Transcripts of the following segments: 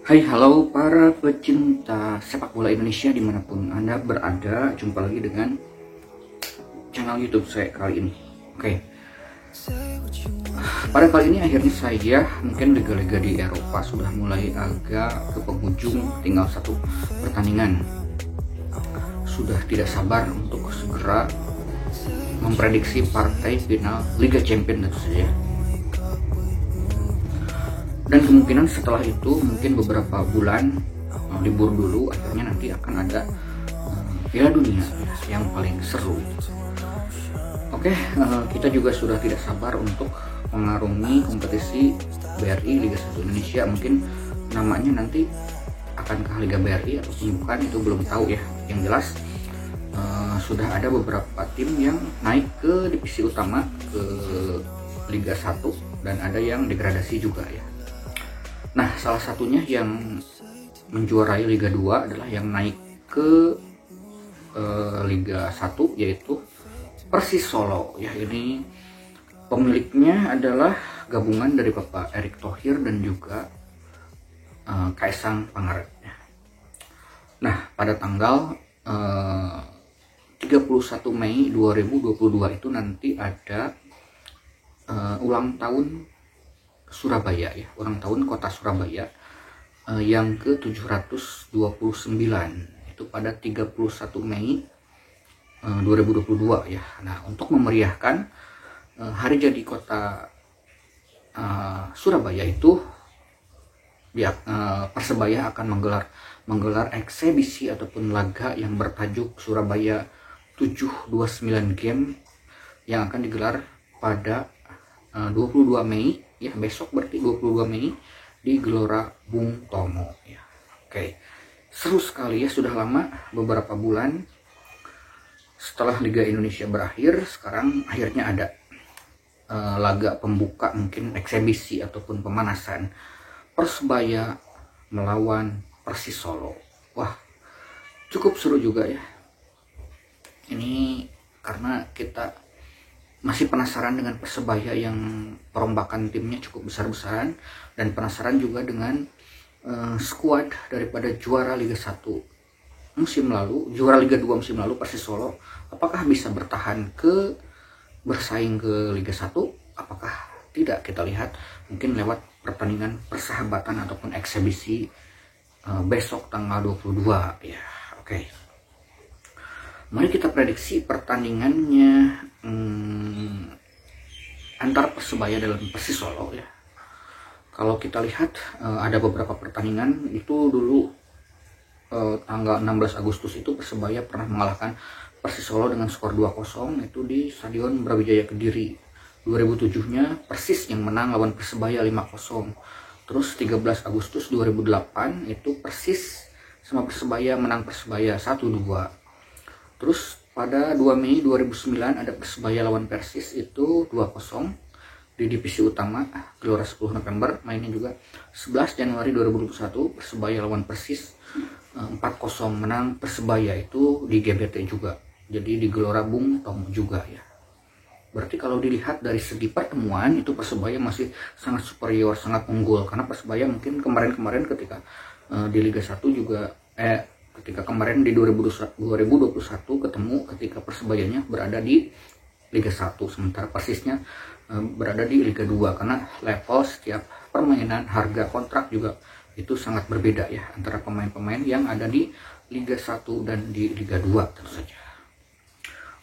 Hai, halo para pecinta sepak bola Indonesia dimanapun Anda berada. Jumpa lagi dengan channel YouTube saya kali ini. Oke, pada kali ini akhirnya saya mungkin liga-liga di Eropa sudah mulai agak ke penghujung, tinggal satu pertandingan. Sudah tidak sabar untuk segera memprediksi partai final Liga Champions tentu saja. Dan kemungkinan setelah itu mungkin beberapa bulan libur dulu, akhirnya nanti akan ada Piala Dunia yang paling seru. Oke, kita juga sudah tidak sabar untuk mengarungi kompetisi BRI Liga 1 Indonesia. Mungkin namanya nanti akankah Liga BRI ataupun bukan, itu belum tahu ya. Yang jelas sudah ada beberapa tim yang naik ke divisi utama, ke Liga 1, dan ada yang degradasi juga ya. Nah, salah satunya yang menjuarai Liga 2 adalah yang naik ke Liga 1, yaitu Persis Solo ya. Ini pemiliknya adalah gabungan dari Bapak Erick Thohir dan juga Kaisang Pangarep ya. Nah, pada tanggal 31 Mei 2022 itu nanti ada ulang tahun Surabaya ya, ulang tahun kota Surabaya yang ke-729, itu pada 31 Mei 2022 ya. Nah, untuk memeriahkan hari jadi kota Surabaya itu ya, Persebaya akan menggelar eksebisi ataupun laga yang bertajuk Surabaya 729 Game yang akan digelar pada 22 Mei ya, besok berarti 22 Mei di Gelora Bung Tomo ya. Oke, seru sekali ya. Sudah lama, beberapa bulan setelah Liga Indonesia berakhir, sekarang akhirnya ada laga pembuka, mungkin eksebisi ataupun pemanasan Persebaya melawan Persis Solo. Wah, cukup seru juga ya. Ini karena kita masih penasaran dengan Persebaya yang perombakan timnya cukup besar-besaran, dan penasaran juga dengan skuad daripada juara Liga 1 musim lalu, juara Liga 2 musim lalu Persis Solo. Apakah bisa bersaing ke Liga 1? Apakah tidak? Kita lihat mungkin lewat pertandingan persahabatan ataupun eksebisi besok tanggal 22 ya. Oke. Mari kita prediksi pertandingannya antar Persebaya dalam Persis Solo ya. Kalau kita lihat ada beberapa pertandingan itu dulu, tanggal 16 Agustus itu Persebaya pernah mengalahkan Persis Solo dengan skor 2-0 itu di Stadion Brawijaya Kediri. 2007-nya Persis yang menang lawan Persebaya 5-0. Terus 13 Agustus 2008 itu Persis sama Persebaya menang Persebaya 1-2. Terus pada 2 Mei 2009 ada Persebaya lawan Persis itu 2-0 di divisi utama Gelora 10 November. Mainnya juga 11 Januari 2021 Persebaya lawan Persis 4-0 menang Persebaya, itu di GBT juga. Jadi di Gelora Bung Tomo juga ya. Berarti kalau dilihat dari segi pertemuan itu Persebaya masih sangat superior, sangat unggul, karena Persebaya mungkin kemarin-kemarin ketika di Liga 1 juga ketika kemarin di 2021 ketemu ketika Persebayanya berada di Liga 1, sementara Persisnya berada di Liga 2, karena level setiap permainan, harga kontrak juga itu sangat berbeda ya antara pemain-pemain yang ada di Liga 1 dan di Liga 2 tentu saja.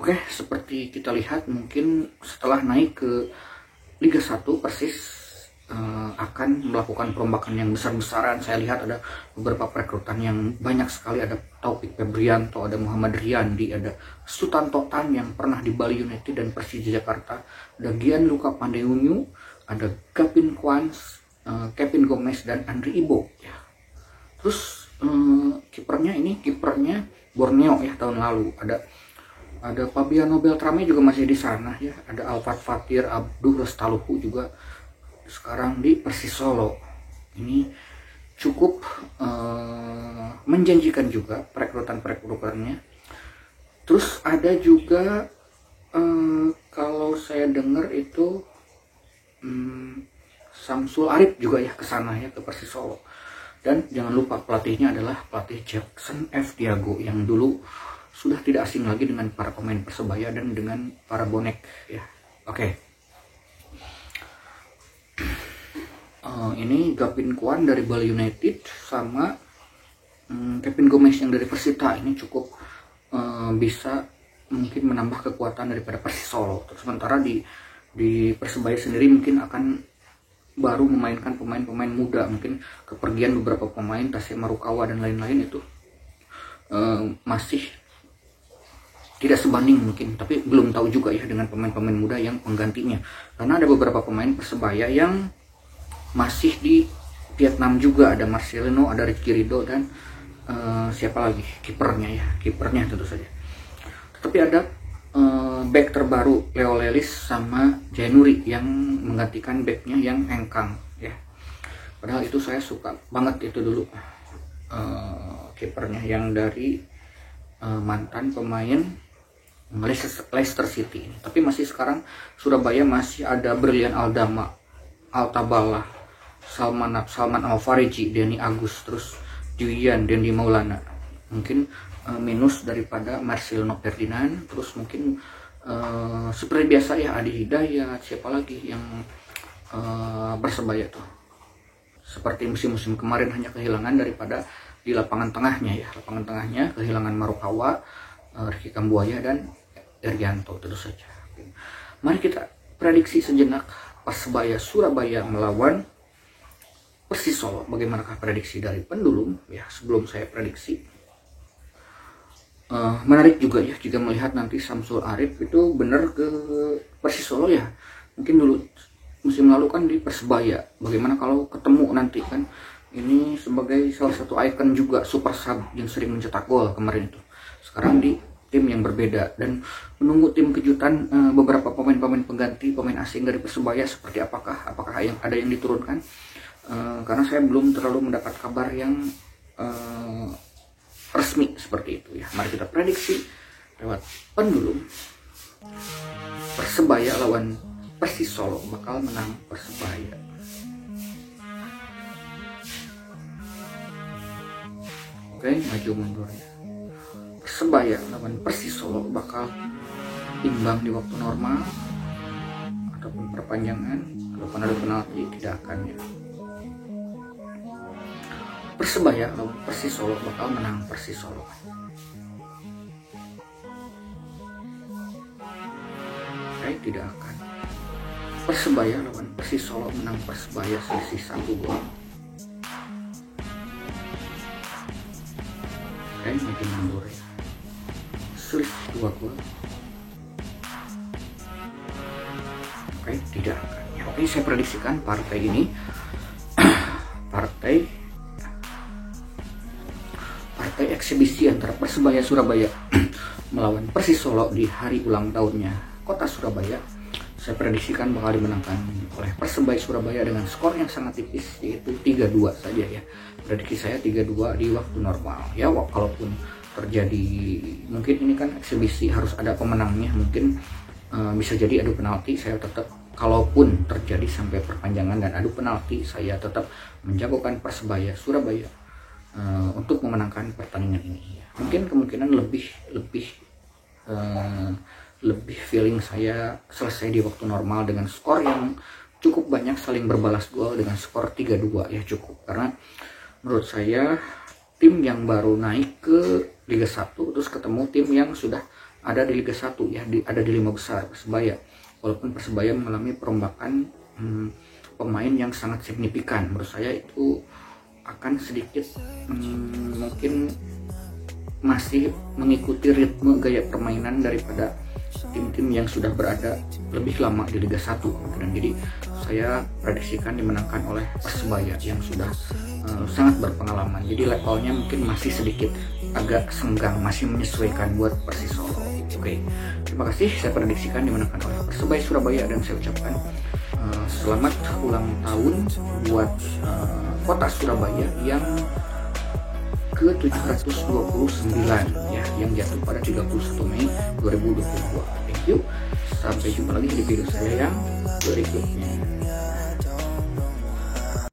Oke, seperti kita lihat mungkin setelah naik ke Liga 1 Persis akan melakukan perombakan yang besar-besaran. Saya lihat ada beberapa perekrutan yang banyak sekali. Ada Taufik Febrianto, ada Muhammad Riyandi, ada Sutanto Tan yang pernah di Bali United dan Persija Jakarta, ada Gianluca Pandeunyu, ada Gavin Quans, Kevin Gomez, dan Andri Ibo ya. Terus kipernya Borneo ya, tahun lalu ada Fabiano Beltrame juga masih di sana ya. Ada Alfat Fatir Abduh Lestaluhu juga sekarang di Persis Solo. Ini cukup menjanjikan juga perekrutannya. Terus ada juga kalau saya dengar itu Samsul Arif juga ya ke sana ya, ke Persis Solo. Dan jangan lupa pelatihnya adalah pelatih Jackson F. Diago yang dulu sudah tidak asing lagi dengan para pemain Persebaya dan dengan para bonek ya. Oke. Ini Gavin Kwan dari Bali United sama Kevin Gomez yang dari Persita. Ini cukup bisa mungkin menambah kekuatan daripada Persis Solo. Terus sementara di Persebaya sendiri mungkin akan baru memainkan pemain-pemain muda, mungkin kepergian beberapa pemain Tasya Marukawa dan lain-lain itu masih tidak sebanding mungkin, tapi belum tahu juga ya dengan pemain-pemain muda yang penggantinya, karena ada beberapa pemain Persebaya yang masih di Vietnam juga, ada Marcelino, ada Rizky Ridho, dan siapa lagi kipernya tentu saja. Tapi ada back terbaru Leo Lelis sama Jainuri yang menggantikan backnya yang Engkang ya. Padahal itu saya suka banget itu dulu kipernya yang dari mantan pemain Leicester City. Tapi masih sekarang Surabaya masih ada Brilian Aldama, Altabala, Salman Alfariji, Denny Agus, terus Julian, Dendi Maulana. Mungkin minus daripada Marcelino Ferdinand, terus mungkin seperti biasa ya Adi Hidayat, siapa lagi yang Persebaya tuh seperti musim-musim kemarin hanya kehilangan daripada di lapangan tengahnya ya. Lapangan tengahnya kehilangan Marukawa, Ricky Kambuaya, dan Irianto tentu saja. Mari kita prediksi sejenak Persebaya Surabaya melawan Persis Solo. Bagaimanakah prediksi dari pendulum ya? Sebelum saya prediksi, menarik juga ya jika melihat nanti Samsul Arif itu benar ke Persis Solo ya. Mungkin dulu musim lalu kan di Persebaya, bagaimana kalau ketemu nanti kan, ini sebagai salah satu ikon juga super sub yang sering mencetak gol kemarin itu, sekarang di tim yang berbeda, dan menunggu tim kejutan beberapa pemain-pemain pengganti pemain asing dari Persebaya seperti apakah yang ada yang diturunkan, karena saya belum terlalu mendapat kabar yang resmi seperti itu ya. Mari kita prediksi lewat pendulum. Persebaya lawan Persis Solo bakal menang Persebaya. Oke, maju mundur ya. Persebaya lawan Persis Solo bakal imbang di waktu normal ataupun perpanjangan, kalaupun ada penalti tidak akan ya. Persebaya lawan Persis Solo bakal menang Persis Solo. Oke, tidak akan. Persebaya lawan Persis Solo menang Persebaya selisih 1 gol. Oke, maju mundur ya. Selisih 2 gol. Oke, tidak akan ya. Oke, saya prediksikan partai ini partai eksibisi antara Persebaya Surabaya melawan Persis Solo di hari ulang tahunnya Kota Surabaya. Saya prediksikan bakal dimenangkan oleh Persebaya Surabaya dengan skor yang sangat tipis, yaitu 3-2 saja ya. Prediksi saya 3-2 di waktu normal ya. Kalaupun terjadi, mungkin ini kan eksibisi harus ada pemenangnya, mungkin bisa jadi adu penalti. Saya tetap, kalaupun terjadi sampai perpanjangan dan adu penalti, saya tetap menjagokan Persebaya Surabaya untuk memenangkan pertandingan ini ya. Mungkin kemungkinan lebih feeling saya selesai di waktu normal dengan skor yang cukup banyak saling berbalas gol dengan skor 3-2 ya, cukup. Karena menurut saya tim yang baru naik ke Liga 1 terus ketemu tim yang sudah ada di Liga 1 ya, ada di 5 besar Persebaya. Walaupun Persebaya mengalami perombakan pemain yang sangat signifikan, menurut saya itu akan sedikit mungkin masih mengikuti ritme gaya permainan daripada tim-tim yang sudah berada lebih lama di Liga 1. Dan jadi saya prediksikan dimenangkan oleh Persebaya yang sudah sangat berpengalaman. Jadi levelnya mungkin masih sedikit agak senggang, masih menyesuaikan buat Persis Solo. Oke, terima kasih. Saya prediksikan dimenangkan oleh Persebaya Surabaya, dan saya ucapkan selamat ulang tahun buat Kota Surabaya yang ke-729 ya, yang jatuh pada 31 Mei 2022. Thank you. Sampai jumpa lagi di video saya yang berikutnya.